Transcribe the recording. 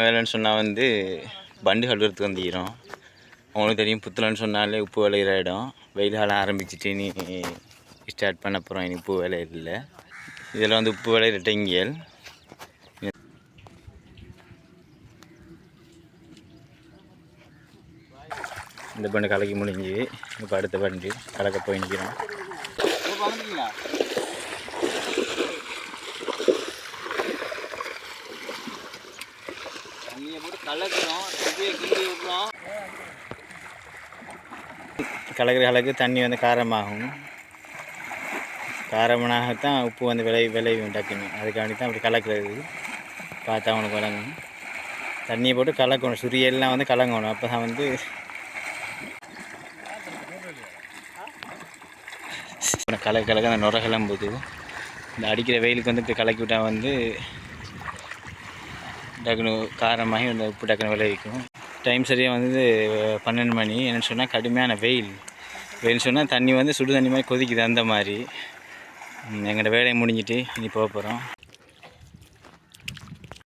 வேலைன்னு சொன்னால் வந்து பண்டு கழுவுறதுக்கு வந்துக்கிறோம். அவங்களுக்கு தெரியும் புத்தலன்னு சொன்னாலே உப்பு விளையிற இடம். வெயில் காலம் ஆரம்பிச்சிட்டு நீ ஸ்டார்ட் பண்ண போகிறோம். இனி உப்பு விலை இல்லை. இதில் வந்து உப்பு விளையிற டெங்கியல். இந்த பண்டு கலக்கி முடிஞ்சு இப்போ அடுத்த பண்டு கலக்க போய் நிற்கிறோம். கலக்கு தண்ணி வந்து காரமாகும். காரமாகத்தான் உப்பு வந்து விளையும் டக்குன்னு. அதுக்காண்டி தான் அப்படி கலக்கிறது. பார்த்தா அவனுக்கு விளங்கும். தண்ணியை போட்டு கலக்கணும். சுரியெல்லாம் வந்து கலங்கணும். அப்போ தான் வந்து கலக்க அந்த நுர கிளம்புது. இந்த அடிக்கிற வெயிலுக்கு வந்து இப்படி கலக்கி விட்டால் வந்து டக்குனு காரமாகி இந்த உப்பு டக்குனு விளைவிக்கும். டைம் சரியாக வந்து 12 மணி. என்னென்னு சொன்னால் கடுமையான வெயில் சொன்னால் தண்ணி வந்து சுடு தண்ணி மாதிரி கொதிக்குது. அந்த மாதிரி எங்களோட வேலையை முடிஞ்சிட்டு இனி போக போகிறோம்.